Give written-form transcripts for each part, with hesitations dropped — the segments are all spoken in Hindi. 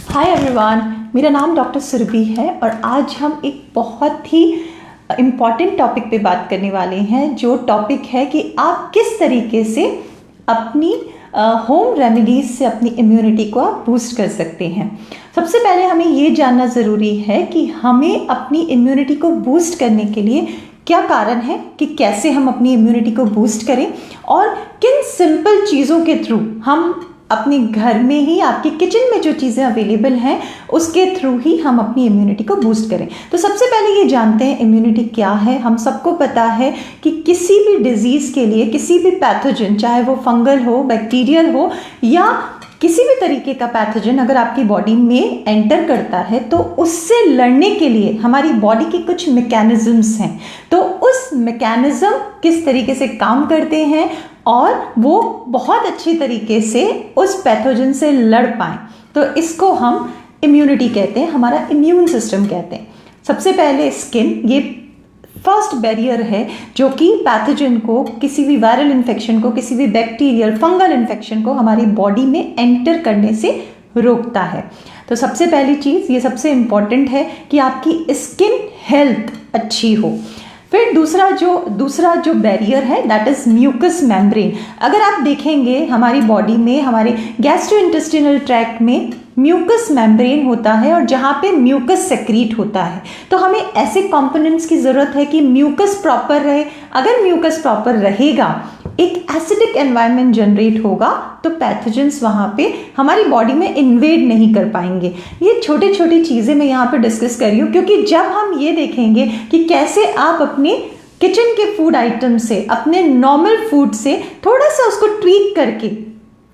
हाय एवरीवन, मेरा नाम डॉक्टर सुरभि है और आज हम एक बहुत ही इम्पॉर्टेंट टॉपिक पे बात करने वाले हैं। जो टॉपिक है कि आप किस तरीके से अपनी होम रेमेडीज़ से अपनी इम्यूनिटी को आप बूस्ट कर सकते हैं। सबसे पहले हमें ये जानना ज़रूरी है कि हमें अपनी इम्यूनिटी को बूस्ट करने के लिए क्या कारण है, कि कैसे हम अपनी इम्यूनिटी को बूस्ट करें और किन सिंपल चीज़ों के थ्रू हम अपने घर में ही, आपके किचन में जो चीज़ें अवेलेबल हैं उसके थ्रू ही हम अपनी इम्यूनिटी को बूस्ट करें। तो सबसे पहले ये जानते हैं इम्यूनिटी क्या है। हम सबको पता है कि किसी भी डिजीज़ के लिए, किसी भी पैथोजन, चाहे वो फंगल हो, बैक्टीरियल हो या किसी भी तरीके का पैथोजन अगर आपकी बॉडी में एंटर करता है तो उससे लड़ने के लिए हमारी बॉडी के कुछ मैकेनिज्म्स हैं। तो उस मैकेनिज्म किस तरीके से काम करते हैं और वो बहुत अच्छी तरीके से उस पैथोजन से लड़ पाएँ, तो इसको हम इम्यूनिटी कहते हैं, हमारा इम्यून सिस्टम कहते हैं। सबसे पहले स्किन, ये फर्स्ट बैरियर है जो कि पैथोजन को, किसी भी वायरल इन्फेक्शन को, किसी भी बैक्टीरियल फंगल इन्फेक्शन को हमारी बॉडी में एंटर करने से रोकता है। तो सबसे पहली चीज़, ये सबसे इम्पॉर्टेंट है कि आपकी स्किन हेल्थ अच्छी हो। फिर दूसरा जो बैरियर है दैट इज़ म्यूकस मेम्ब्रेन। अगर आप देखेंगे हमारी बॉडी में, हमारे गैस्ट्रोइंटेस्टिनल ट्रैक्ट में म्यूकस मेम्ब्रेन होता है और जहाँ पे म्यूकस सेक्रीट होता है, तो हमें ऐसे कंपोनेंट्स की ज़रूरत है कि म्यूकस प्रॉपर रहे। अगर म्यूकस प्रॉपर रहेगा, एक एसिडिक एनवायरनमेंट जनरेट होगा तो पैथोजेंस वहाँ पे हमारी बॉडी में इन्वेड नहीं कर पाएंगे। ये छोटी छोटी चीज़ें मैं यहाँ पे डिस्कस कर रही हूँ क्योंकि जब हम ये देखेंगे कि कैसे आप अपने किचन के फूड आइटम से, अपने नॉर्मल फूड से थोड़ा सा उसको ट्वीक करके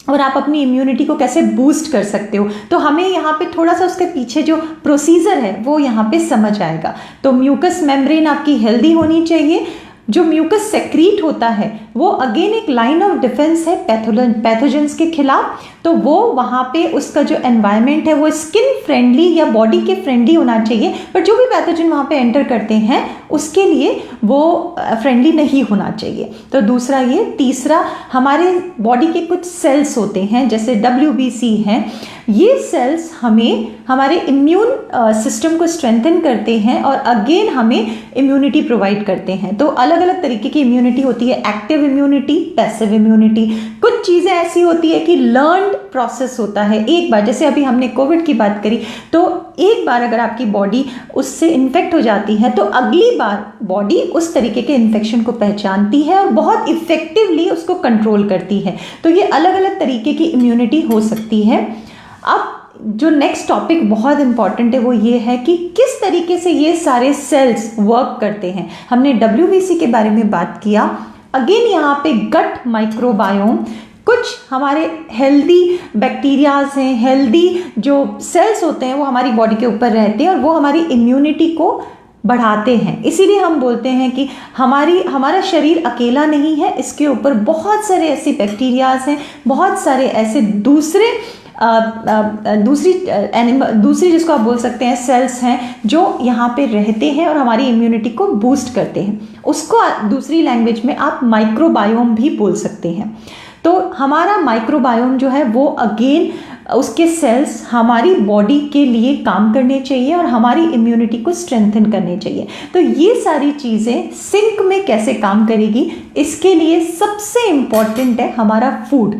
और आप अपनी इम्यूनिटी को कैसे बूस्ट कर सकते हो, तो हमें यहाँ पे थोड़ा सा उसके पीछे जो प्रोसीजर है वो यहाँ पे समझ आएगा। तो म्यूकस मेम्ब्रेन आपकी हेल्दी होनी चाहिए। जो म्यूकस सेक्रीट होता है वो अगेन एक लाइन ऑफ डिफेंस है पैथोजेंस के खिलाफ। तो वो वहाँ पे उसका जो एनवायरनमेंट है वो स्किन फ्रेंडली या बॉडी के फ्रेंडली होना चाहिए, पर जो भी पैथोजन वहाँ पे एंटर करते हैं उसके लिए वो फ्रेंडली नहीं होना चाहिए। तो दूसरा ये। तीसरा, हमारे बॉडी के कुछ सेल्स होते हैं जैसे WBC हैं। ये सेल्स हमें हमारे इम्यून सिस्टम को स्ट्रेंथन करते हैं और अगेन हमें इम्यूनिटी प्रोवाइड करते हैं। तो अलग अलग तरीके की इम्यूनिटी होती है, एक्टिव इम्यूनिटी, पैसिव इम्यूनिटी। कुछ चीज़ें ऐसी होती है कि लर्नड प्रोसेस होता है। एक बार, जैसे अभी हमने कोविड की बात करी, तो एक बार अगर आपकी बॉडी उससे इन्फेक्ट हो जाती है तो अगली बार बॉडी उस तरीके के इन्फेक्शन को पहचानती है और बहुत इफेक्टिवली उसको कंट्रोल करती है। तो ये अलग अलग तरीके की इम्यूनिटी हो सकती है। अब जो नेक्स्ट टॉपिक बहुत इंपॉर्टेंट है वो ये है कि किस तरीके से ये सारे सेल्स वर्क करते हैं। हमने WBC के बारे में बात किया। अगेन यहाँ पे गट माइक्रोबायोम, कुछ हमारे हेल्दी बैक्टीरियाज हैं, हेल्दी जो सेल्स होते हैं वो हमारी बॉडी के ऊपर रहते हैं और वो हमारी इम्यूनिटी को बढ़ाते हैं। इसीलिए हम बोलते हैं कि हमारा शरीर अकेला नहीं है, इसके ऊपर बहुत सारे ऐसे बैक्टीरियाज हैं, बहुत सारे ऐसे दूसरी जिसको आप बोल सकते हैं सेल्स हैं जो यहाँ पे रहते हैं और हमारी इम्यूनिटी को बूस्ट करते हैं। उसको दूसरी लैंग्वेज में आप माइक्रोबायोम भी बोल सकते हैं। तो हमारा माइक्रोबायोम जो है वो अगेन उसके सेल्स हमारी बॉडी के लिए काम करने चाहिए और हमारी इम्यूनिटी को स्ट्रेंथन करने चाहिए। तो ये सारी चीज़ें सिंक में कैसे काम करेगी, इसके लिए सबसे इम्पॉर्टेंट है हमारा फूड।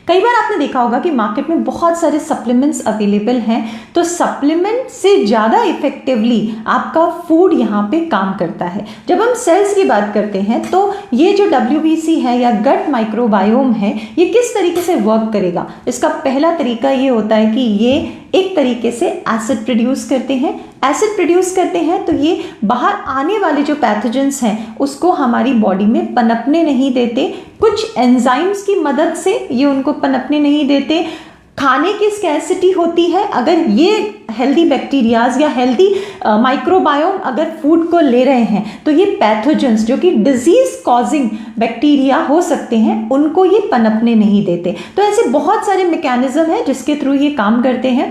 कई बार आपने देखा होगा कि मार्केट में बहुत सारे सप्लीमेंट्स अवेलेबल हैं, तो सप्लीमेंट से ज़्यादा इफेक्टिवली आपका फूड यहाँ पे काम करता है। जब हम सेल्स की बात करते हैं तो ये जो WBC है या गट माइक्रोबायोम है, ये किस तरीके से वर्क करेगा। इसका पहला तरीका ये होता है कि ये एक तरीके से एसिड प्रोड्यूस करते हैं। एसिड प्रोड्यूस करते हैं तो ये बाहर आने वाले जो पैथोजेंस हैं उसको हमारी बॉडी में पनपने नहीं देते। कुछ एंजाइम्स की मदद से ये उनको पनपने नहीं देते। खाने की स्कैर्सिटी होती है। अगर ये हेल्दी बैक्टीरियाज या हेल्दी माइक्रोबायोम अगर फूड को ले रहे हैं तो ये पैथोजेंस जो कि डिजीज कॉजिंग बैक्टीरिया हो सकते हैं उनको ये पनपने नहीं देते। तो ऐसे बहुत सारे मैकेनिज्म हैं जिसके थ्रू ये काम करते हैं।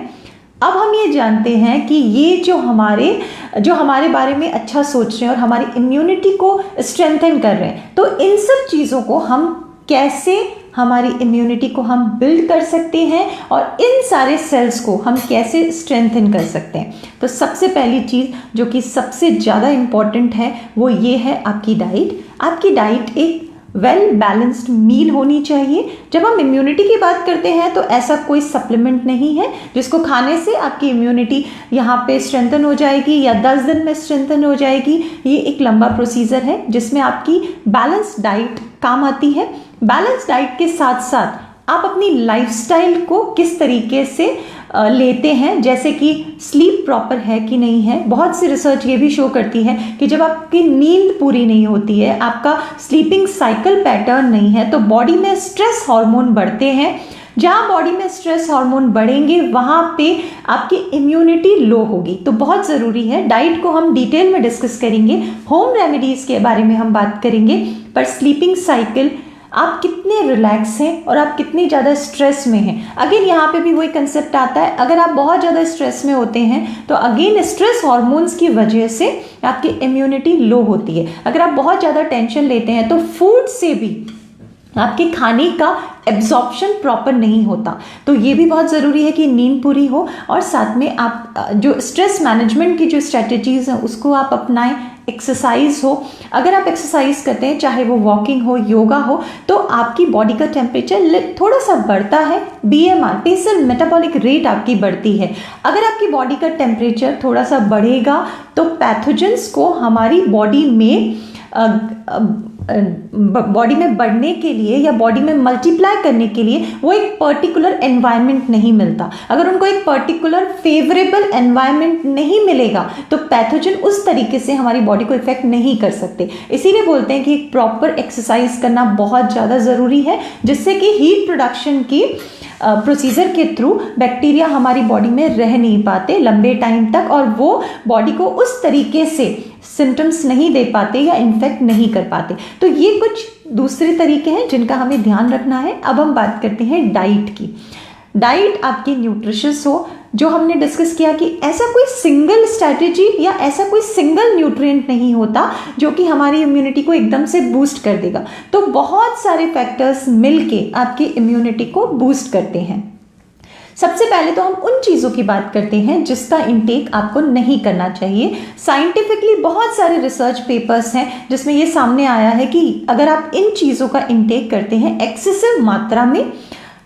अब हम ये जानते हैं कि ये जो हमारे बारे में अच्छा सोच रहे हैं और हमारी इम्यूनिटी को स्ट्रेंथन कर रहे हैं, तो इन सब चीज़ों को हम कैसे हमारी इम्यूनिटी को हम बिल्ड कर सकते हैं और इन सारे सेल्स को हम कैसे स्ट्रेंथन कर सकते हैं। तो सबसे पहली चीज़ जो कि सबसे ज़्यादा इम्पॉर्टेंट है वो ये है आपकी डाइट। आपकी डाइट एक वेल बैलेंस्ड मील होनी चाहिए। जब हम इम्यूनिटी की बात करते हैं तो ऐसा कोई सप्लीमेंट नहीं है जिसको खाने से आपकी इम्यूनिटी यहाँ पे स्ट्रेंथन हो जाएगी या 10 दिन में स्ट्रेंथन हो जाएगी। ये एक लंबा प्रोसीजर है जिसमें आपकी बैलेंस डाइट काम आती है। बैलेंस डाइट के साथ साथ आप अपनी लाइफस्टाइल को किस तरीके से लेते हैं, जैसे कि स्लीप प्रॉपर है कि नहीं है। बहुत सी रिसर्च ये भी शो करती है कि जब आपकी नींद पूरी नहीं होती है, आपका स्लीपिंग साइकिल पैटर्न नहीं है, तो बॉडी में स्ट्रेस हार्मोन बढ़ते हैं। जहाँ बॉडी में स्ट्रेस हार्मोन बढ़ेंगे वहाँ पे आपकी इम्यूनिटी लो होगी। तो बहुत ज़रूरी है, डाइट को हम डिटेल में डिस्कस करेंगे, होम रेमेडीज़ के बारे में हम बात करेंगे, पर स्लीपिंग साइकिल आप कितने रिलैक्स हैं और आप कितनी ज़्यादा स्ट्रेस में हैं। अगेन यहाँ पे भी वही कंसेप्ट आता है, अगर आप बहुत ज़्यादा स्ट्रेस में होते हैं तो अगेन स्ट्रेस हार्मोन्स की वजह से आपकी इम्यूनिटी लो होती है। अगर आप बहुत ज़्यादा टेंशन लेते हैं तो फूड से भी आपके खाने का एब्जॉर्प्शन प्रॉपर नहीं होता। तो ये भी बहुत ज़रूरी है कि नींद पूरी हो और साथ में आप जो स्ट्रेस मैनेजमेंट की जो स्ट्रेटजीज़ हैं उसको आप अपनाएं। एक्सरसाइज हो, अगर आप एक्सरसाइज करते हैं, चाहे वो वॉकिंग हो, योगा हो, तो आपकी बॉडी का टेम्परेचर थोड़ा सा बढ़ता है। BMR बेसल मेटाबॉलिक रेट आपकी बढ़ती है। अगर आपकी बॉडी का टेम्परेचर थोड़ा सा बढ़ेगा तो पैथोजेंस को हमारी बॉडी में बढ़ने के लिए या बॉडी में मल्टीप्लाई करने के लिए वो एक पर्टिकुलर एनवायरनमेंट नहीं मिलता। अगर उनको एक पर्टिकुलर फेवरेबल एनवायरनमेंट नहीं मिलेगा तो पैथोजन उस तरीके से हमारी बॉडी को इफेक्ट नहीं कर सकते। इसीलिए बोलते हैं कि एक प्रॉपर एक्सरसाइज करना बहुत ज़्यादा ज़रूरी है, जिससे कि हीट प्रोडक्शन की प्रोसीजर के थ्रू बैक्टीरिया हमारी बॉडी में रह नहीं पाते लंबे टाइम तक और वो बॉडी को उस तरीके से सिम्टम्स नहीं दे पाते या इन्फेक्ट नहीं कर पाते। तो ये कुछ दूसरे तरीके हैं जिनका हमें ध्यान रखना है। अब हम बात करते हैं डाइट की। डाइट आपकी न्यूट्रिशियस हो, जो हमने डिस्कस किया कि ऐसा कोई सिंगल स्ट्रैटेजी या ऐसा कोई सिंगल न्यूट्रिएंट नहीं होता जो कि हमारी इम्यूनिटी को एकदम से बूस्ट कर देगा। तो बहुत सारे फैक्टर्स मिलके आपकी इम्यूनिटी को बूस्ट करते हैं। सबसे पहले तो हम उन चीज़ों की बात करते हैं जिसका इंटेक आपको नहीं करना चाहिए। साइंटिफिकली बहुत सारे रिसर्च पेपर्स हैं जिसमें ये सामने आया है कि अगर आप इन चीज़ों का इंटेक करते हैं एक्सेसिव मात्रा में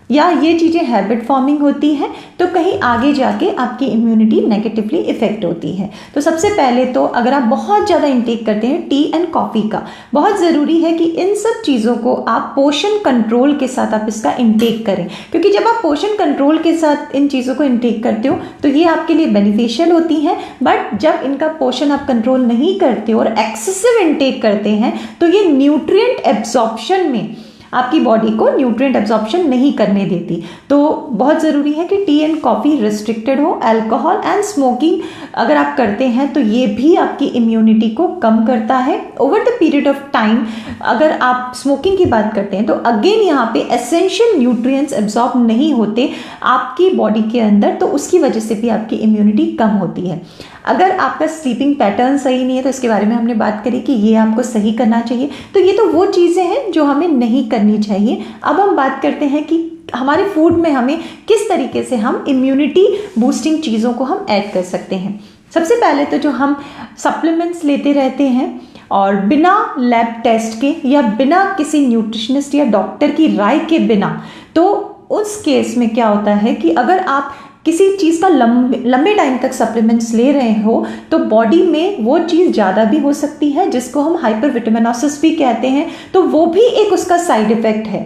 या ये चीज़ें हैबिट फॉर्मिंग होती हैं तो कहीं आगे जाके आपकी इम्यूनिटी नेगेटिवली इफेक्ट होती है। तो सबसे पहले तो अगर आप बहुत ज़्यादा इंटेक करते हैं टी एंड कॉफ़ी का, बहुत ज़रूरी है कि इन सब चीज़ों को आप पोर्शन कंट्रोल के साथ आप इसका इंटेक करें, क्योंकि जब आप पोर्शन कंट्रोल के साथ इन चीज़ों को इंटेक करते हो तो ये आपके लिए बेनिफिशियल होती हैं। बट जब इनका पोर्शन आप कंट्रोल नहीं करते और एक्सेसिव इंटेक करते हैं तो ये न्यूट्रिएंट एब्जॉर्प्शन में आपकी बॉडी को न्यूट्रिएंट एब्जॉर्प्शन नहीं करने देती। तो बहुत ज़रूरी है कि टी एंड कॉफ़ी रिस्ट्रिक्टेड हो। अल्कोहल एंड स्मोकिंग अगर आप करते हैं तो ये भी आपकी इम्यूनिटी को कम करता है over the period of time. अगर आप स्मोकिंग की बात करते हैं तो अगेन यहाँ पे एसेंशियल न्यूट्रिएंट्स एब्जॉर्ब नहीं होते आपकी बॉडी के अंदर, तो उसकी वजह से भी आपकी इम्यूनिटी कम होती है। अगर आपका स्लीपिंग पैटर्न सही नहीं है तो इसके बारे में हमने बात करी कि ये आपको सही करना चाहिए। तो ये तो वो चीज़ें हैं जो हमें नहीं करनी चाहिए। अब हम बात करते हैं कि हमारे फूड में हमें किस तरीके से हम इम्यूनिटी बूस्टिंग चीज़ों को हम ऐड कर सकते हैं। सबसे पहले तो जो हम सप्लीमेंट्स लेते रहते हैं और बिना लैब टेस्ट के या बिना किसी न्यूट्रिशनिस्ट या डॉक्टर की राय के बिना, तो उस केस में क्या होता है कि अगर आप किसी चीज़ का लंबे टाइम तक सप्लीमेंट्स ले रहे हो तो बॉडी में वो चीज़ ज़्यादा भी हो सकती है जिसको हम हाइपरविटामिनोसिस भी कहते हैं। तो वो भी एक उसका साइड इफ़ेक्ट है।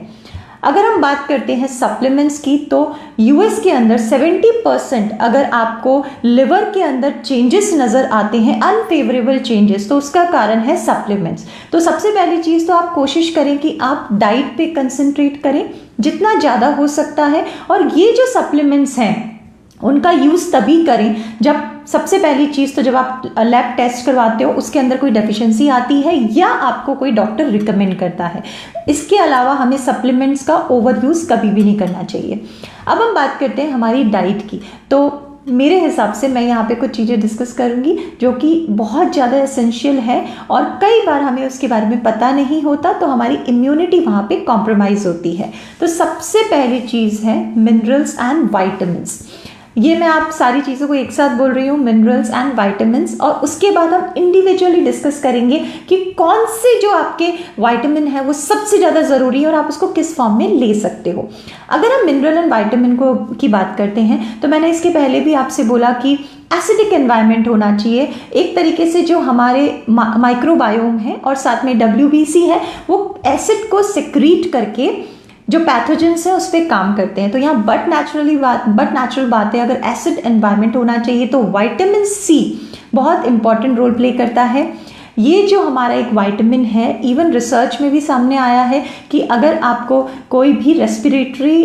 अगर हम बात करते हैं सप्लीमेंट्स की तो यूएस के अंदर 70% अगर आपको लिवर के अंदर चेंजेस नज़र आते हैं, अनफेवरेबल चेंजेस, तो उसका कारण है सप्लीमेंट्स। तो सबसे पहली चीज़ तो आप कोशिश करें कि आप डाइट पे कंसंट्रेट करें जितना ज़्यादा हो सकता है। और ये जो सप्लीमेंट्स हैं उनका यूज़ तभी करें जब सबसे पहली चीज़ तो जब आप लैब टेस्ट करवाते हो उसके अंदर कोई डेफिशिएंसी आती है या आपको कोई डॉक्टर रिकमेंड करता है। इसके अलावा हमें सप्लीमेंट्स का ओवर यूज़ कभी भी नहीं करना चाहिए। अब हम बात करते हैं हमारी डाइट की। तो मेरे हिसाब से मैं यहाँ पे कुछ चीज़ें डिस्कस करूँगी जो कि बहुत ज़्यादा एसेंशियल है और कई बार हमें उसके बारे में पता नहीं होता, तो हमारी इम्यूनिटी वहाँ पे कॉम्प्रोमाइज़ होती है। तो सबसे पहली चीज़ है मिनरल्स एंड वाइटामिन्स। ये मैं आप सारी चीज़ों को एक साथ बोल रही हूँ, मिनरल्स एंड वाइटामिन्स, और उसके बाद हम इंडिविजुअली डिस्कस करेंगे कि कौन से जो आपके वाइटामिन है वो सबसे ज़्यादा ज़रूरी है और आप उसको किस फॉर्म में ले सकते हो। अगर हम मिनरल एंड वाइटामिन की बात करते हैं तो मैंने इसके पहले भी आपसे बोला कि एसिडिक एनवायरनमेंट होना चाहिए। एक तरीके से जो हमारे माइक्रोबायोम है और साथ में WBC है वो एसिड को सिक्रीट करके जो पैथोजेंस है उस पर काम करते हैं। तो यहाँ बट नेचुरल बात है, अगर एसिड एनवायरनमेंट होना चाहिए तो विटामिन सी बहुत इंपॉर्टेंट रोल प्ले करता है। ये जो हमारा एक विटामिन है, इवन रिसर्च में भी सामने आया है कि अगर आपको कोई भी रेस्पिरेटरी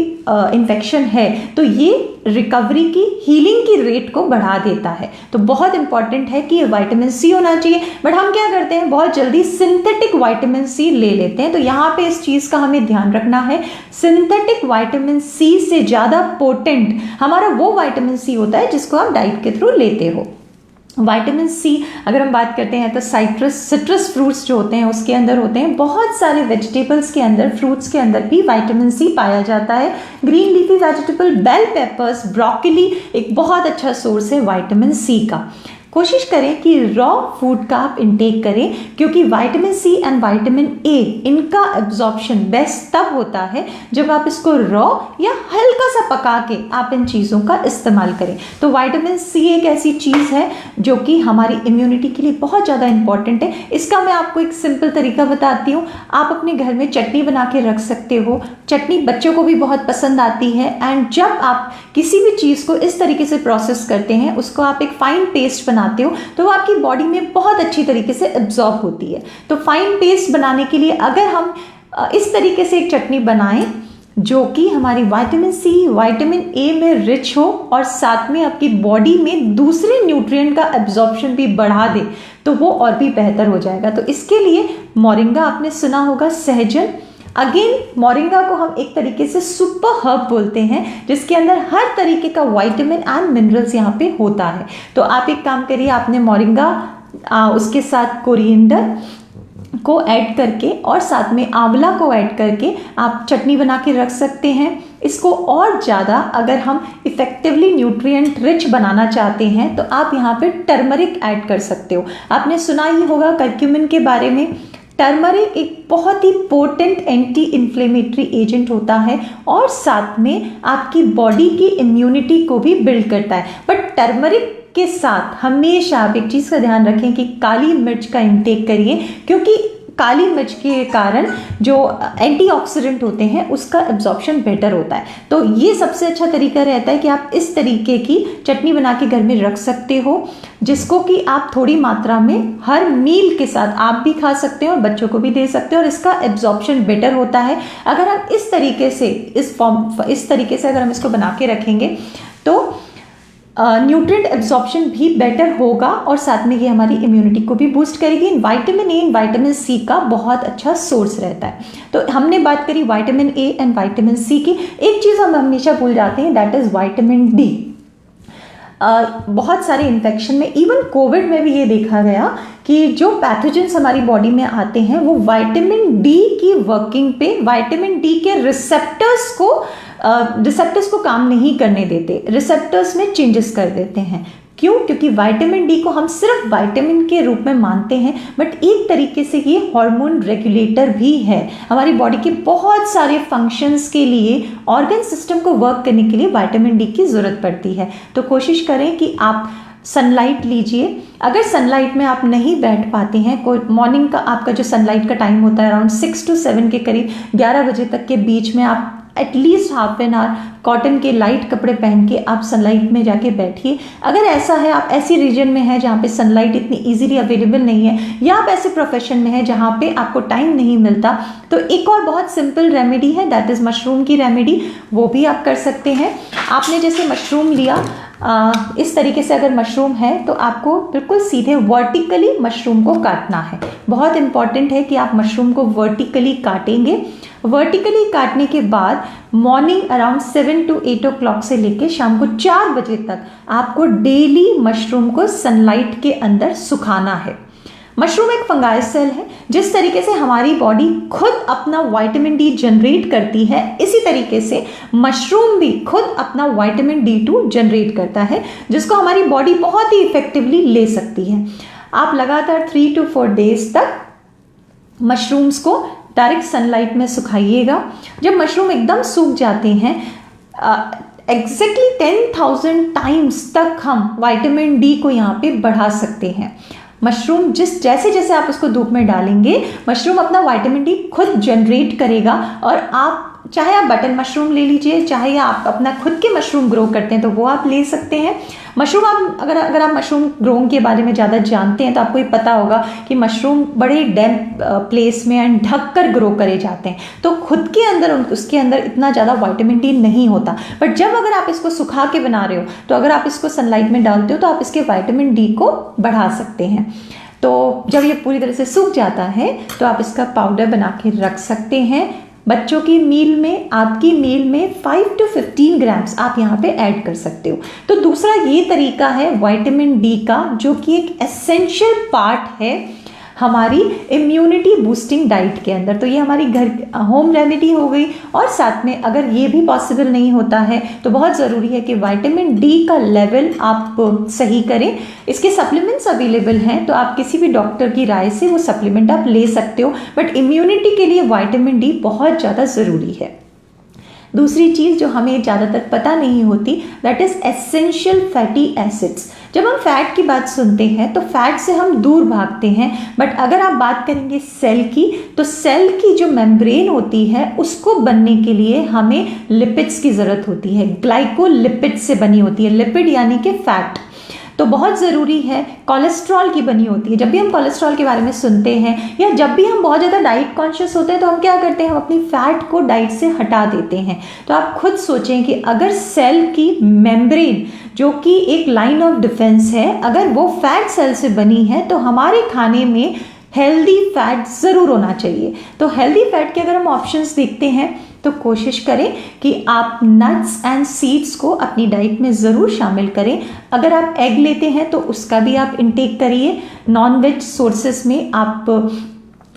इन्फेक्शन है तो ये रिकवरी की, हीलिंग की रेट को बढ़ा देता है। तो बहुत इंपॉर्टेंट है कि ये विटामिन सी होना चाहिए। बट हम क्या करते हैं, बहुत जल्दी सिंथेटिक विटामिन सी ले लेते हैं। तो यहाँ पे इस चीज़ का हमें ध्यान रखना है, सिंथेटिक विटामिन सी से ज़्यादा पोटेंट हमारा वो विटामिन सी होता है जिसको आप डाइट के थ्रू लेते हो। विटामिन सी अगर हम बात करते हैं तो सिट्रस फ्रूट्स जो होते हैं उसके अंदर होते हैं, बहुत सारे वेजिटेबल्स के अंदर, फ्रूट्स के अंदर भी विटामिन सी पाया जाता है। Green leafy vegetable, bell peppers, broccoli एक बहुत अच्छा सोर्स है विटामिन सी का। कोशिश करें कि रॉ फूड का आप इंटेक करें, क्योंकि vitamin C and vitamin A इनका एब्जॉर्प्शन बेस्ट तब होता है जब आप इसको रॉ या हल्का सा पका के आप इन चीज़ों का इस्तेमाल करें। तो विटामिन सी एक ऐसी चीज़ है जो कि हमारी इम्यूनिटी के लिए बहुत ज़्यादा इंपॉर्टेंट है। इसका मैं आपको एक सिंपल तरीका बताती हूँ। आप अपने घर में चटनी बना के रख सकते हो। चटनी बच्चों को भी बहुत पसंद आती है, एंड जब आप किसी भी चीज़ को इस तरीके से प्रोसेस करते हैं, उसको आप एक फाइन पेस्ट बनाते हो तो वो आपकी बॉडी में बहुत अच्छी तरीके से एब्जॉर्ब होती है। तो फाइन पेस्ट बनाने के लिए अगर हम इस तरीके से एक चटनी बनाएं जो कि हमारी विटामिन सी, विटामिन ए में रिच हो और साथ में आपकी बॉडी में दूसरे न्यूट्रिएंट का एब्जॉर्प्शन भी बढ़ा दे, तो वो और भी बेहतर हो जाएगा। तो इसके लिए मोरिंगा आपने सुना होगा, सहजन। अगेन मोरिंगा को हम एक तरीके से सुपर हर्ब बोलते हैं, जिसके अंदर हर तरीके का विटामिन एंड मिनरल्स यहाँ पे होता है। तो आप एक काम करिए, आपने मोरिंगा उसके साथ कोरिएंडर को ऐड करके और साथ में आंवला को ऐड करके आप चटनी बना के रख सकते हैं। इसको और ज़्यादा अगर हम इफेक्टिवली न्यूट्रिएंट रिच बनाना चाहते हैं तो आप यहाँ पे टर्मरिक ऐड कर सकते हो। आपने सुना ही होगा करक्यूमिन के बारे में। टर्मरिक एक बहुत ही पोटेंट एंटी इन्फ्लेमेटरी एजेंट होता है और साथ में आपकी बॉडी की इम्यूनिटी को भी बिल्ड करता है। बट टर्मरिक के साथ हमेशा आप एक चीज़ का ध्यान रखें कि काली मिर्च का इंटेक करिए, क्योंकि काली मिर्च के कारण जो एंटीऑक्सीडेंट होते हैं उसका एब्जॉर्प्शन बेटर होता है। तो ये सबसे अच्छा तरीका रहता है कि आप इस तरीके की चटनी बना के घर में रख सकते हो, जिसको कि आप थोड़ी मात्रा में हर मील के साथ आप भी खा सकते हो और बच्चों को भी दे सकते हो और इसका एब्जॉर्प्शन बेटर होता है। अगर हम इस तरीके से अगर हम इसको बना के रखेंगे तो न्यूट्रिएंट एब्जॉर्प्शन भी बेटर होगा और साथ में ये हमारी इम्यूनिटी को भी बूस्ट करेगी। Vitamin A and vitamin C का बहुत अच्छा सोर्स रहता है। तो हमने बात करी vitamin A and vitamin C की। एक चीज़ हम हमेशा भूल जाते हैं, दैट इज़ विटामिन डी। बहुत सारे इन्फेक्शन में, इवन कोविड में भी ये देखा गया कि जो पैथोजेंस हमारी बॉडी में आते हैं वो विटामिन डी की वर्किंग पे, विटामिन डी के रिसेप्टर्स को काम नहीं करने देते, रिसेप्टर्स में चेंजेस कर देते हैं। क्यों? क्योंकि विटामिन डी को हम सिर्फ विटामिन के रूप में मानते हैं, बट एक तरीके से ये हार्मोन रेगुलेटर भी है। हमारी बॉडी के बहुत सारे फंक्शंस के लिए, ऑर्गन सिस्टम को वर्क करने के लिए विटामिन डी की ज़रूरत पड़ती है। तो कोशिश करें कि आप सनलाइट लीजिए। अगर सनलाइट में आप नहीं बैठ पाते हैं, कोई मॉर्निंग का आपका जो सनलाइट का टाइम होता है अराउंड 6 to 7 के करीब, 11 बजे तक के बीच में आप at least half an hour cotton के लाइट कपड़े पहन के आप सनलाइट में जाके बैठिए। अगर ऐसा है, आप ऐसी रीजन में हैं जहाँ पे सनलाइट इतनी इजीली अवेलेबल नहीं है, या आप ऐसे प्रोफेशन में हैं जहाँ पे आपको टाइम नहीं मिलता, तो एक और बहुत सिंपल रेमेडी है, दैट इज़ मशरूम की रेमेडी। वो भी आप कर सकते हैं। आपने जैसे मशरूम लिया, इस तरीके से अगर मशरूम है तो आपको बिल्कुल सीधे वर्टिकली मशरूम को काटना है। बहुत इंपॉर्टेंट है कि आप मशरूम को वर्टिकली काटेंगे। वर्टिकली काटने के बाद मॉर्निंग अराउंड 7 to 8 o'clock से लेके शाम को 4 बजे तक आपको डेली मशरूम को सनलाइट के अंदर सुखाना है। मशरूम एक फंगाई सेल है। जिस तरीके से हमारी बॉडी खुद अपना विटामिन डी जनरेट करती है, इसी तरीके से मशरूम भी खुद अपना विटामिन D2 जनरेट करता है, जिसको हमारी बॉडी बहुत ही इफेक्टिवली ले सकती है। आप लगातार 3 to 4 days तक मशरूम्स को डायरेक्ट सनलाइट में सुखाइएगा। जब मशरूम एकदम सूख जाते हैं, एग्जैक्टली 10,000 टाइम्स तक हम विटामिन डी को यहाँ पे बढ़ा सकते हैं। मशरूम जैसे जैसे आप उसको धूप में डालेंगे, मशरूम अपना विटामिन डी खुद जनरेट करेगा। और आप चाहे आप बटन मशरूम ले लीजिए, चाहे आप अपना खुद के मशरूम ग्रो करते हैं तो वो आप ले सकते हैं। मशरूम आप अगर आप मशरूम ग्रोइंग के बारे में ज़्यादा जानते हैं तो आपको ये पता होगा कि मशरूम बड़े डैम्प प्लेस में एंड ढक कर ग्रो करे जाते हैं, तो खुद के अंदर उसके अंदर इतना ज़्यादा विटामिन डी नहीं होता। बट जब अगर आप इसको सुखा के बना रहे हो, तो अगर आप इसको सनलाइट में डालते हो तो आप इसके विटामिन डी को बढ़ा सकते हैं। तो जब ये पूरी तरह से सूख जाता है तो आप इसका पाउडर बना के रख सकते हैं। बच्चों की मील में, आपकी मील में 5 to 15 ग्राम्स आप यहाँ पे ऐड कर सकते हो। तो दूसरा ये तरीका है विटामिन डी का, जो कि एक एसेंशियल पार्ट है हमारी इम्यूनिटी बूस्टिंग डाइट के अंदर। तो ये हमारी घर होम रेमेडी हो गई। और साथ में अगर ये भी पॉसिबल नहीं होता है तो बहुत ज़रूरी है कि विटामिन डी का लेवल आप सही करें। इसके सप्लीमेंट्स अवेलेबल हैं, तो आप किसी भी डॉक्टर की राय से वो सप्लीमेंट आप ले सकते हो। बट इम्यूनिटी के लिए विटामिन डी बहुत ज़्यादा ज़रूरी है। दूसरी चीज़ जो हमें ज़्यादातर पता नहीं होती, that is essential fatty acids. जब हम फैट की बात सुनते हैं तो फैट से हम दूर भागते हैं, बट अगर आप बात करेंगे सेल की, तो सेल की जो मेम्ब्रेन होती है उसको बनने के लिए हमें लिपिड्स की ज़रूरत होती है। ग्लाइकोलिपिड से बनी होती है, लिपिड यानी कि फैट। तो बहुत ज़रूरी है, कोलेस्ट्रॉल की बनी होती है। जब भी हम कोलेस्ट्रॉल के बारे में सुनते हैं या जब भी हम बहुत ज़्यादा डाइट कॉन्शियस होते हैं तो हम क्या करते हैं, हम अपनी फैट को डाइट से हटा देते हैं। तो आप खुद सोचें कि अगर सेल की मेम्ब्रेन, जो कि एक लाइन ऑफ डिफेंस है, अगर वो फैट सेल से बनी है तो हमारे खाने में हेल्दी फैट ज़रूर होना चाहिए। तो हेल्दी फैट के अगर हम ऑप्शंस देखते हैं तो कोशिश करें कि आप नट्स एंड सीड्स को अपनी डाइट में ज़रूर शामिल करें। अगर आप एग लेते हैं तो उसका भी आप इंटेक करिए। नॉन वेज सोर्सेस में आप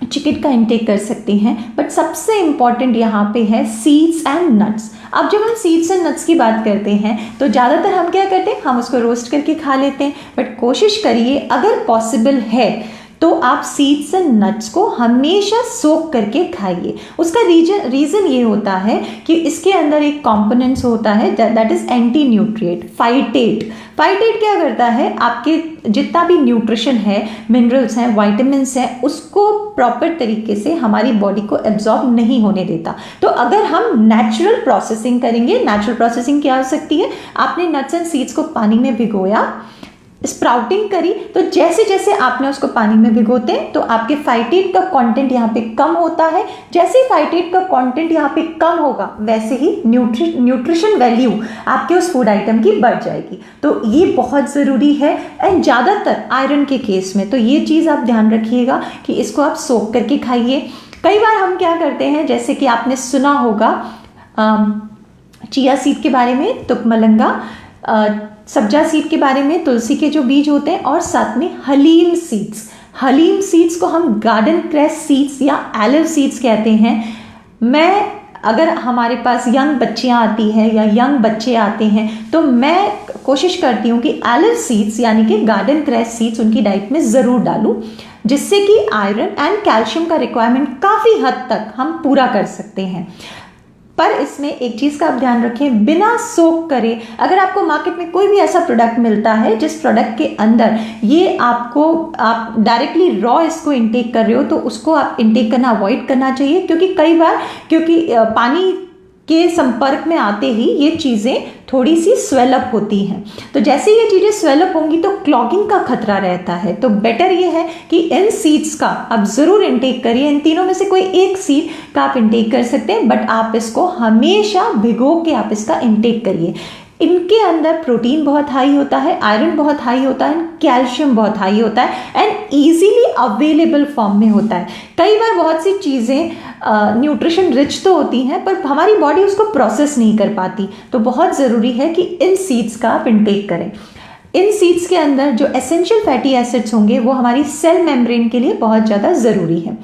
चिकन का इंटेक कर सकते हैं। बट सबसे इम्पॉर्टेंट यहाँ पे है सीड्स एंड नट्स। अब जब हम सीड्स एंड नट्स की बात करते हैं तो ज़्यादातर हम क्या करते हैं, हम उसको रोस्ट करके खा लेते हैं। बट कोशिश करिए, अगर पॉसिबल है तो आप सीड्स एंड नट्स को हमेशा सोक करके खाइए। उसका रीज़न ये होता है कि इसके अंदर एक कंपोनेंट्स होता है that is anti nutrient, phytate. Phytate क्या करता है, आपके जितना भी न्यूट्रिशन है, मिनरल्स हैं, विटामिन्स हैं, उसको प्रॉपर तरीके से हमारी बॉडी को एब्जॉर्ब नहीं होने देता। तो अगर हम नेचुरल प्रोसेसिंग करेंगे, नेचुरल प्रोसेसिंग क्या हो सकती है, आपने नट्स एंड सीड्स को पानी में भिगोया, स्प्राउटिंग करी, तो जैसे जैसे आपने उसको पानी में भिगोते हैं तो आपके फाइटेट का कंटेंट यहाँ पे कम होता है। जैसे ही फाइटेट का कंटेंट यहाँ पे कम होगा, वैसे ही न्यूट्रिशन वैल्यू आपके उस फूड आइटम की बढ़ जाएगी। तो ये बहुत ज़रूरी है। एंड ज़्यादातर आयरन के केस में तो ये चीज़ आप ध्यान रखिएगा कि इसको आप सोक करके खाइए। कई बार हम क्या करते हैं, जैसे कि आपने सुना होगा चिया सीड के बारे में, तुकमलंगा, सब्जा सीड के बारे में, तुलसी के जो बीज होते हैं, और साथ में हलीम सीड्स। हलीम सीड्स को हम गार्डन क्रेस सीड्स या एलिव सीड्स कहते हैं। अगर हमारे पास यंग बच्चियां आती हैं या यंग बच्चे आते हैं तो मैं कोशिश करती हूँ कि एलिव सीड्स यानी कि गार्डन क्रेस सीड्स उनकी डाइट में ज़रूर डालूँ, जिससे कि आयरन एंड कैल्शियम का रिक्वायरमेंट काफ़ी हद तक हम पूरा कर सकते हैं। पर इसमें एक चीज़ का आप ध्यान रखें, बिना सोक करे अगर आपको मार्केट में कोई भी ऐसा प्रोडक्ट मिलता है जिस प्रोडक्ट के अंदर ये आप डायरेक्टली रॉ इसको इंटेक कर रहे हो, तो उसको आप इंटेक करना अवॉइड करना चाहिए। क्योंकि पानी के संपर्क में आते ही ये चीज़ें थोड़ी सी स्वेलअप होती हैं। तो जैसे ये चीज़ें स्वेलअप होंगी तो क्लॉगिंग का खतरा रहता है। तो बेटर ये है कि इन सीड्स का आप ज़रूर इंटेक करिए। इन तीनों में से कोई एक सीड का आप इंटेक कर सकते हैं, बट आप इसको हमेशा भिगो के आप इसका इंटेक करिए। इनके अंदर प्रोटीन बहुत हाई होता है, आयरन बहुत हाई होता है, कैल्शियम बहुत हाई होता है एंड ईजीली अवेलेबल फॉर्म में होता है। कई बार बहुत सी चीज़ें न्यूट्रिशन रिच तो होती हैं पर हमारी बॉडी उसको प्रोसेस नहीं कर पाती, तो बहुत ज़रूरी है कि इन सीड्स का आप इंटेक करें। इन सीड्स के अंदर जो एसेंशियल फैटी एसिड्स होंगे वो हमारी सेल मेम्ब्रेन के लिए बहुत ज़्यादा ज़रूरी है।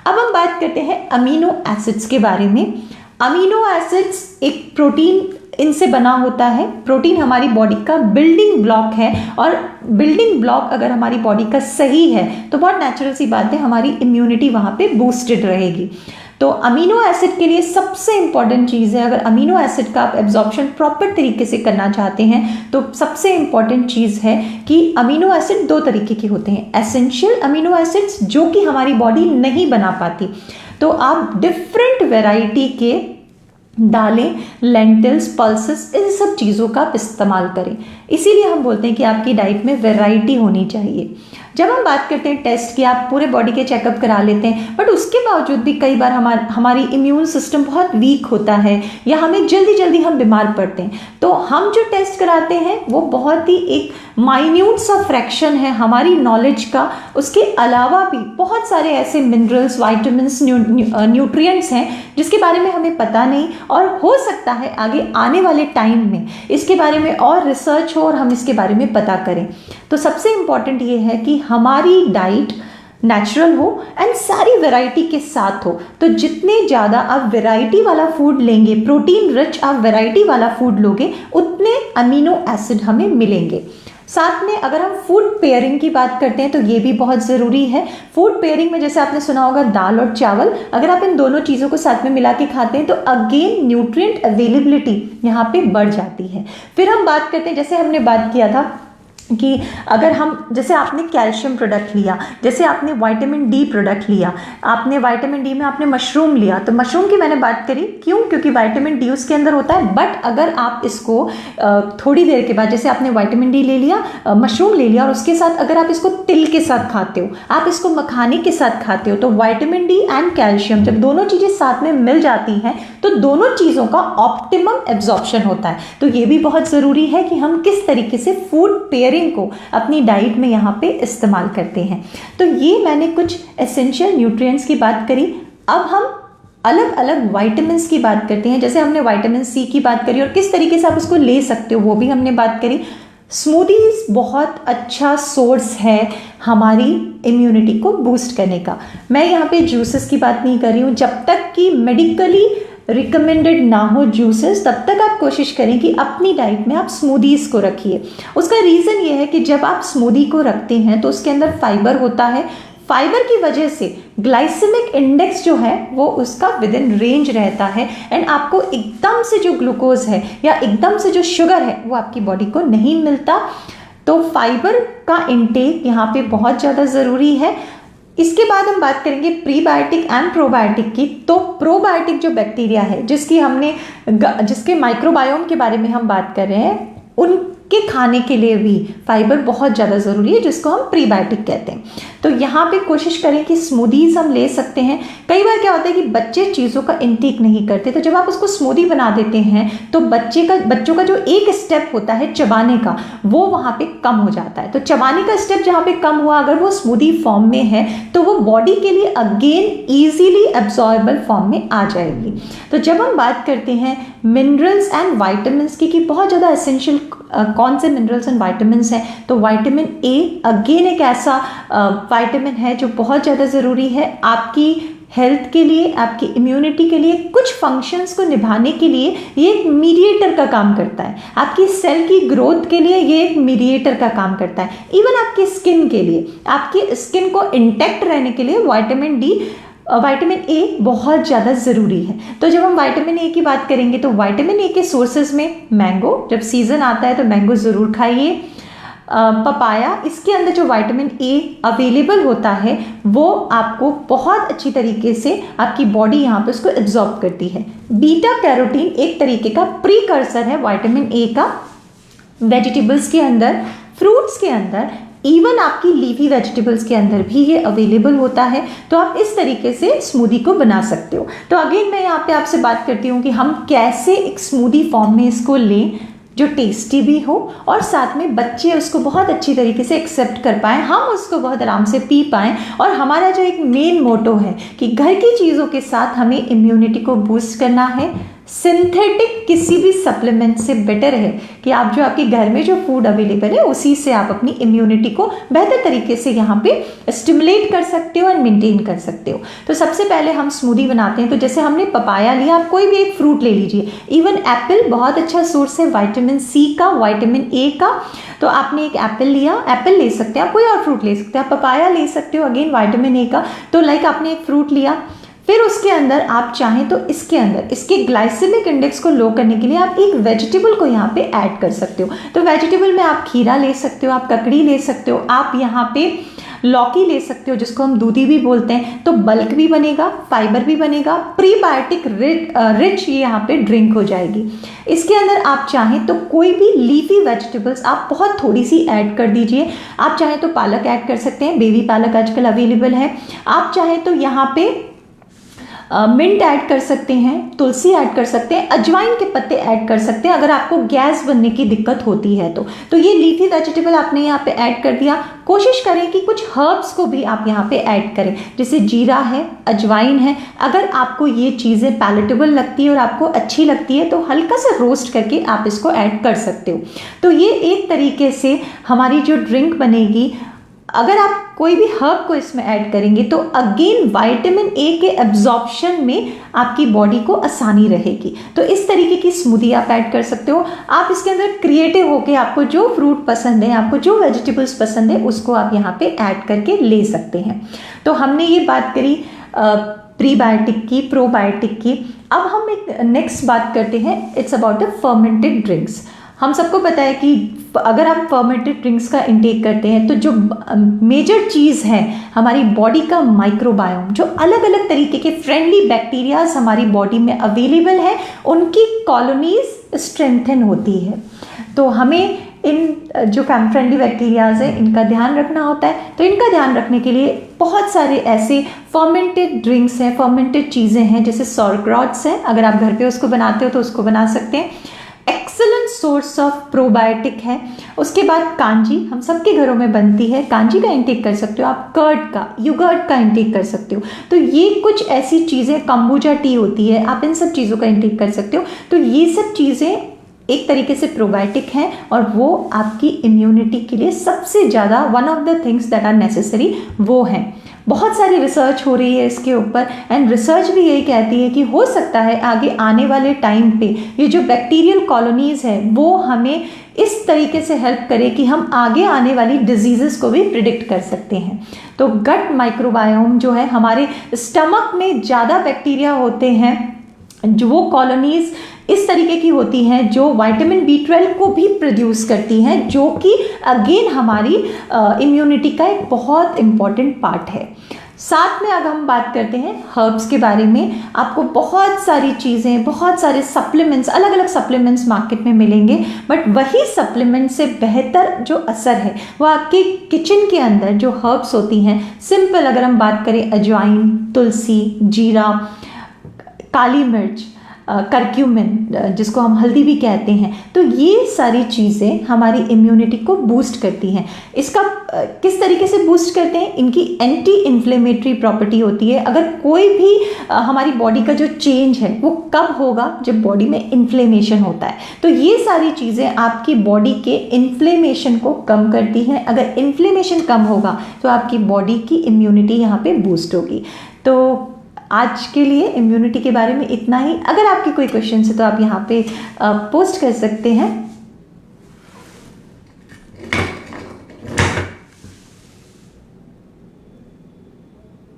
अब हम बात करते हैं अमीनो एसिड्स के बारे में। अमीनो एसिड्स एक प्रोटीन इनसे बना होता है। प्रोटीन हमारी बॉडी का बिल्डिंग ब्लॉक है और बिल्डिंग ब्लॉक अगर हमारी बॉडी का सही है तो बहुत नेचुरल सी बात है, हमारी इम्यूनिटी वहाँ पे बूस्टेड रहेगी। तो अमीनो एसिड के लिए सबसे इंपॉर्टेंट चीज़ है, अगर अमीनो एसिड का आप एब्जॉर्प्शन प्रॉपर तरीके से करना चाहते हैं तो सबसे इंपॉर्टेंट चीज़ है कि अमीनो एसिड दो तरीके के होते हैं। एसेंशियल अमीनो एसिड्स जो कि हमारी बॉडी नहीं बना पाती, तो आप डिफरेंट वैरायटी के दालें, लेंटिल्स, पल्सेस, इन सब चीज़ों का आप इस्तेमाल करें। इसीलिए हम बोलते हैं कि आपकी डाइट में वैरायटी होनी चाहिए। जब हम बात करते हैं टेस्ट की, आप पूरे बॉडी के चेकअप करा लेते हैं बट उसके बावजूद भी कई बार हमारी इम्यून सिस्टम बहुत वीक होता है या हमें जल्दी जल्दी हम बीमार पड़ते हैं, तो हम जो टेस्ट कराते हैं वो बहुत ही एक माइन्यूट सा फ्रैक्शन है हमारी नॉलेज का। उसके अलावा भी बहुत सारे ऐसे मिनरल्स, वाइटामिन्स, न्यूट्रिएंट्स हैं जिसके बारे में हमें पता नहीं, और हो सकता है आगे आने वाले टाइम में इसके बारे में और रिसर्च हो और हम इसके बारे में पता करें। तो सबसे इम्पॉर्टेंट ये है कि हमारी डाइट नेचुरल हो एंड सारी वैरायटी के साथ हो। तो जितने ज़्यादा आप वैरायटी वाला फूड लेंगे, प्रोटीन रिच आप वैरायटी वाला फूड लोगे, उतने अमीनो एसिड हमें मिलेंगे। साथ में अगर हम फूड पेयरिंग की बात करते हैं तो ये भी बहुत ज़रूरी है। फूड पेयरिंग में जैसे आपने सुना होगा दाल और चावल, अगर आप इन दोनों चीज़ों को साथ में मिला के खाते हैं तो अगेन न्यूट्रिएंट अवेलेबिलिटी यहाँ पे बढ़ जाती है। फिर हम बात करते हैं, जैसे हमने बात किया था कि अगर हम, जैसे आपने कैल्शियम प्रोडक्ट लिया, जैसे आपने विटामिन डी प्रोडक्ट लिया, आपने विटामिन डी में आपने मशरूम लिया, तो मशरूम की मैंने बात करी क्यों, क्योंकि विटामिन डी उसके अंदर होता है। बट अगर आप इसको थोड़ी देर के बाद, जैसे आपने विटामिन डी ले लिया, मशरूम ले लिया और उसके साथ अगर आप इसको तिल के साथ खाते हो, आप इसको मखाने के साथ खाते हो, तो विटामिन डी एंड कैल्शियम जब दोनों चीज़ें साथ में मिल जाती हैं तो दोनों चीज़ों का ऑप्टिमम एब्जॉर्प्शन होता है। तो ये भी बहुत ज़रूरी है कि हम किस तरीके से फूड पेयरिंग को अपनी डाइट में यहाँ पे इस्तेमाल करते हैं। तो ये मैंने कुछ एसेंशियल न्यूट्रिएंट्स की बात करी। अब हम अलग अलग विटामिन्स की बात करते हैं। जैसे हमने विटामिन सी की बात करी और किस तरीके से आप उसको ले सकते हो वो भी हमने बात करी। स्मूदीज बहुत अच्छा सोर्स है हमारी इम्यूनिटी को बूस्ट करने का। मैं यहाँ पे जूसेस की बात नहीं कर रही हूँ, जब तक कि मेडिकली रिकमेंडेड ना हो जूसेस, तब तक आप कोशिश करें कि अपनी डाइट में आप स्मूदीज को रखिए। उसका रीज़न ये है कि जब आप स्मूदी को रखते हैं तो उसके अंदर फाइबर होता है। फाइबर की वजह से ग्लाइसेमिक इंडेक्स जो है वो उसका विद इन रेंज रहता है एंड आपको एकदम से जो ग्लूकोज है या एकदम से जो शुगर है वो आपकी बॉडी को नहीं मिलता। तो फाइबर का इंटेक यहाँ पे बहुत ज़्यादा ज़रूरी है। इसके बाद हम बात करेंगे प्रीबायोटिक एंड प्रोबायोटिक की। तो प्रोबायोटिक जो बैक्टीरिया है जिसके माइक्रोबायोम के बारे में हम बात कर रहे हैं, उनके खाने के लिए भी फाइबर बहुत ज़्यादा ज़रूरी है, जिसको हम प्रीबायोटिक कहते हैं। तो यहाँ पे कोशिश करें कि स्मूदीज हम ले सकते हैं। कई बार क्या होता है कि बच्चे चीज़ों का इंटेक नहीं करते, तो जब आप उसको स्मूदी बना देते हैं तो बच्चों का जो एक स्टेप होता है चबाने का, वो वहाँ पे कम हो जाता है। तो चबाने का स्टेप जहाँ पे कम हुआ, अगर वो स्मूदी फॉर्म में है तो वो बॉडी के लिए अगेन ईजीली एब्जॉर्बल फॉर्म में आ जाएगी। तो जब हम बात करते हैं मिनरल्स एंड वाइटामिन्स की बहुत ज़्यादा एसेंशियल कौन से मिनरल्स एंड वाइटामिन्स हैं, तो विटामिन ए अगेन एक ऐसा विटामिन है जो बहुत ज़्यादा ज़रूरी है आपकी हेल्थ के लिए, आपकी इम्यूनिटी के लिए। कुछ फंक्शंस को निभाने के लिए ये एक मीडिएटर का काम करता है। आपकी सेल की ग्रोथ के लिए ये एक मीडिएटर का काम करता है। इवन आपकी स्किन के लिए, आपकी स्किन को इंटैक्ट रहने के लिए विटामिन ए बहुत ज़्यादा ज़रूरी है। तो जब हम विटामिन ए की बात करेंगे तो विटामिन ए के सोर्सेज में मैंगो, जब सीज़न आता है तो मैंगो ज़रूर खाइए। पपाया, इसके अंदर जो विटामिन ए अवेलेबल होता है वो आपको बहुत अच्छी तरीके से आपकी बॉडी यहाँ पे उसको एब्जॉर्ब करती है। बीटा कैरोटीन एक तरीके का प्रीकर्सर है विटामिन ए का। वेजिटेबल्स के अंदर, फ्रूट्स के अंदर, इवन आपकी लीफी वेजिटेबल्स के अंदर भी ये अवेलेबल होता है। तो आप इस तरीके से स्मूदी को बना सकते हो। तो अगेन मैं यहाँ पे आपसे बात करती हूँ कि हम कैसे एक स्मूदी फॉर्म में इसको लें जो टेस्टी भी हो और साथ में बच्चे उसको बहुत अच्छी तरीके से एक्सेप्ट कर पाएँ, हम उसको बहुत आराम से पी पाएँ। और हमारा जो एक मेन मोटो है कि घर की चीज़ों के साथ हमें इम्यूनिटी को बूस्ट करना है। सिंथेटिक किसी भी सप्लीमेंट से बेटर है कि आप जो आपके घर में जो फूड अवेलेबल है उसी से आप अपनी इम्यूनिटी को बेहतर तरीके से यहाँ पे स्टिमुलेट कर सकते हो और मेंटेन कर सकते हो। तो सबसे पहले हम स्मूदी बनाते हैं। तो जैसे हमने पपाया लिया, आप कोई भी एक फ्रूट ले लीजिए। इवन एप्पल बहुत अच्छा सोर्स है विटामिन सी का, विटामिन ए का। तो आपने एक एप्पल लिया, एप्पल ले सकते हैं आप, कोई और फ्रूट ले सकते हैं, आप पपाया ले सकते हो, अगेन विटामिन ए का। तो लाइक आपने एक फ्रूट लिया, फिर उसके अंदर आप चाहें तो इसके अंदर इसके ग्लाइसेमिक इंडेक्स को लो करने के लिए आप एक वेजिटेबल को यहाँ पे ऐड कर सकते हो। तो वेजिटेबल में आप खीरा ले सकते हो, आप ककड़ी ले सकते हो, आप यहाँ पे लौकी ले सकते हो जिसको हम दूधी भी बोलते हैं। तो बल्क भी बनेगा, फाइबर भी बनेगा, प्रीबायोटिक रिच ये यहाँ पे ड्रिंक हो जाएगी। इसके अंदर आप चाहें तो कोई भी लीफी वेजिटेबल्स आप बहुत थोड़ी सी ऐड कर दीजिए। आप चाहें तो पालक ऐड कर सकते हैं, बेबी पालक आजकल अवेलेबल है। आप चाहें तो यहाँ पे मिंट ऐड कर सकते हैं, तुलसी ऐड कर सकते हैं, अजवाइन के पत्ते ऐड कर सकते हैं अगर आपको गैस बनने की दिक्कत होती है तो ये लीफी वेजिटेबल आपने यहाँ पे ऐड कर दिया। कोशिश करें कि कुछ हर्ब्स को भी आप यहाँ पे ऐड करें, जैसे जीरा है, अजवाइन है। अगर आपको ये चीज़ें पैलेटेबल लगती है और आपको अच्छी लगती है तो हल्का सा रोस्ट करके आप इसको ऐड कर सकते हो। तो ये एक तरीके से हमारी जो ड्रिंक बनेगी। अगर आप कोई भी हर्ब को इसमें ऐड करेंगे तो अगेन विटामिन ए के एब्जॉर्प्शन में आपकी बॉडी को आसानी रहेगी। तो इस तरीके की स्मूदी आप ऐड कर सकते हो। आप इसके अंदर क्रिएटिव होके आपको जो फ्रूट पसंद है, आपको जो वेजिटेबल्स पसंद है, उसको आप यहाँ पे ऐड करके ले सकते हैं। तो हमने ये बात करी प्रीबायोटिक की, प्रोबायोटिक की। अब हम एक नेक्स्ट बात करते हैं, it's about the fermented drinks. हम सबको पता है कि अगर आप फर्मेंटेड ड्रिंक्स का इंटेक करते हैं तो जो मेजर चीज़ है हमारी बॉडी का माइक्रोबायोम, जो अलग अलग तरीके के फ्रेंडली बैक्टीरियाज हमारी बॉडी में अवेलेबल है, उनकी कॉलोनीज स्ट्रेंथन होती है। तो हमें इन जो फ्रेंडली बैक्टीरियाज है इनका ध्यान रखना होता है। तो इनका ध्यान रखने के लिए बहुत सारे ऐसे फर्मेंटेड ड्रिंक्स हैं, फर्मेंटेड चीज़ें हैं, जैसे सॉरग्रॉट्स हैं। अगर आप घर पे उसको बनाते हो तो उसको बना सकते हैं। एक्सेलेंट सोर्स ऑफ प्रोबायोटिक है। उसके बाद कांजी हम सबके घरों में बनती है, कांजी का इंटेक कर सकते हो आप। कर्ड का, योगर्ट का इंटेक कर सकते हो। तो ये कुछ ऐसी चीज़ें, कंबूचा टी होती है, आप इन सब चीज़ों का इंटेक कर सकते हो। तो ये सब चीज़ें एक तरीके से प्रोबायोटिक हैं और वो आपकी इम्यूनिटी के लिए सबसे ज़्यादा one of the things that are necessary वो हैं। बहुत सारी रिसर्च हो रही है इसके ऊपर एंड रिसर्च भी यही कहती है कि हो सकता है आगे आने वाले टाइम पे ये जो बैक्टीरियल कॉलोनीज़ है वो हमें इस तरीके से हेल्प करे कि हम आगे आने वाली डिजीज़ेस को भी प्रिडिक्ट कर सकते हैं। तो गट माइक्रोबायोम जो है, हमारे स्टमक में ज़्यादा बैक्टीरिया होते हैं, जो वो कॉलोनीज़ इस तरीके की होती हैं जो विटामिन B12 को भी प्रोड्यूस करती हैं, जो कि अगेन हमारी इम्यूनिटी का एक बहुत इम्पॉर्टेंट पार्ट है। साथ में अगर हम बात करते हैं हर्ब्स के बारे में, आपको बहुत सारी चीज़ें, बहुत सारे सप्लीमेंट्स, अलग अलग सप्लीमेंट्स मार्केट में मिलेंगे, बट वही सप्लीमेंट से बेहतर जो असर है वो आपके किचन के अंदर जो हर्ब्स होती हैं, सिंपल अगर हम बात करें अजवाइन, तुलसी, जीरा, काली मिर्च, करक्यूमिन जिसको हम हल्दी भी कहते हैं, तो ये सारी चीज़ें हमारी इम्यूनिटी को बूस्ट करती हैं। इसका किस तरीके से बूस्ट करते हैं? इनकी एंटी इन्फ्लेमेटरी प्रॉपर्टी होती है। अगर कोई भी हमारी बॉडी का जो चेंज है वो कब होगा? जब बॉडी में इन्फ्लेमेशन होता है। तो ये सारी चीज़ें आपकी बॉडी के इन्फ्लेमेशन को कम करती हैं। अगर इन्फ्लेमेशन कम होगा तो आपकी बॉडी की इम्यूनिटी यहाँ पे बूस्ट होगी। तो आज के लिए इम्यूनिटी के बारे में इतना ही। अगर आपके कोई क्वेश्चन है तो आप यहाँ पे पोस्ट कर सकते हैं।